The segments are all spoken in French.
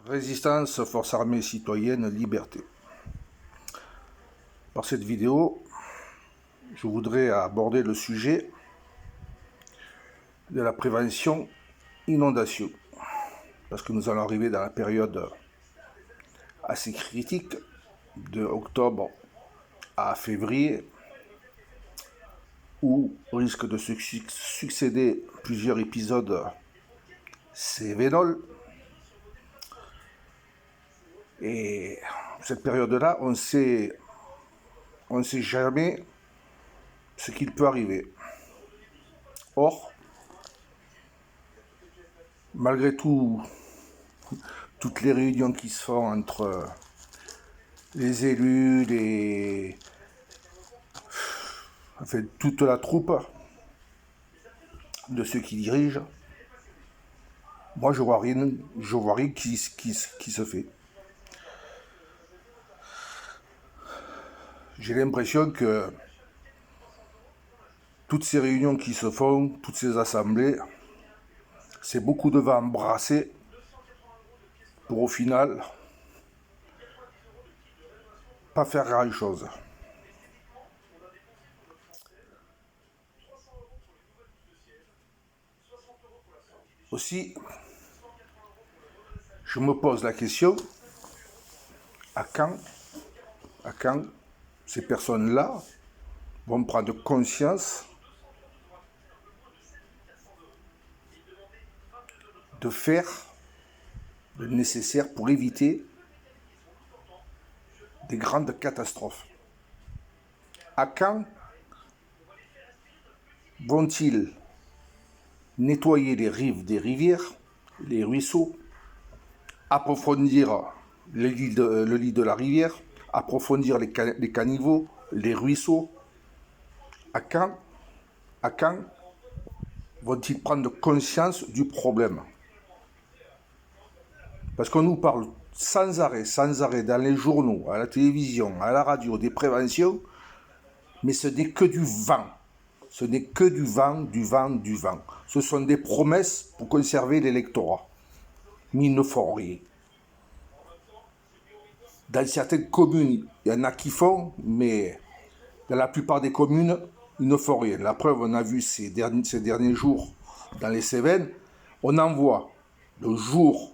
Résistance, force armée citoyenne, liberté. Par cette vidéo, je voudrais aborder le sujet de la prévention inondation. Parce que nous allons arriver dans la période assez critique de octobre à février où risque de se succéder plusieurs épisodes cévenols. Et cette période-là, on ne sait jamais ce qu'il peut arriver. Or, malgré tout, toutes les réunions qui se font entre les élus, toute la troupe de ceux qui dirigent, moi je vois rien qui se fait. J'ai l'impression que toutes ces réunions qui se font, toutes ces assemblées, c'est beaucoup de vent brassé pour au final pas faire grand-chose. Aussi, je me pose la question, à quand ces personnes-là vont prendre conscience de faire le nécessaire pour éviter des grandes catastrophes. À quand vont-ils nettoyer les rives des rivières, les ruisseaux, approfondir le lit de la rivière, approfondir les caniveaux, les ruisseaux? À quand vont-ils prendre conscience du problème? Parce qu'on nous parle sans arrêt, dans les journaux, à la télévision, à la radio, des préventions, mais ce n'est que du vent. Ce n'est que du vent. Ce sont des promesses pour conserver l'électorat. Mais ils ne font rien. Dans certaines communes, il y en a qui font, mais dans la plupart des communes, ils ne font rien. La preuve, on a vu ces derniers jours dans les Cévennes, on en voit le jour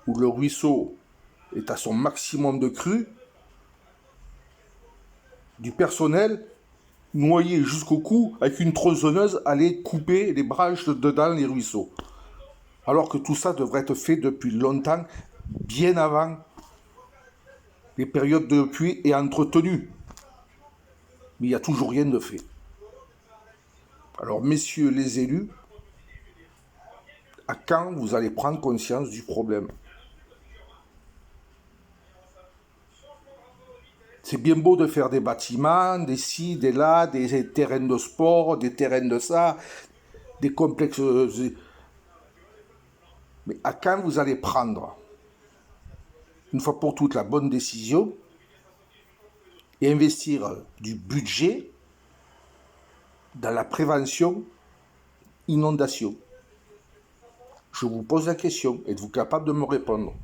où le ruisseau est à son maximum de crue, du personnel noyé jusqu'au cou avec une tronçonneuse aller couper les branches dedans les ruisseaux. Alors que tout ça devrait être fait depuis longtemps, bien avant les périodes de pluie et entretenu. Mais il n'y a toujours rien de fait. Alors, messieurs les élus, à quand vous allez prendre conscience du problème? C'est bien beau de faire des bâtiments, des ci, des là, des terrains de sport, des terrains de ça, des complexes. Mais à quand vous allez prendre, une fois pour toutes, la bonne décision et investir du budget dans la prévention inondation? Je vous pose la question, êtes-vous capable de me répondre?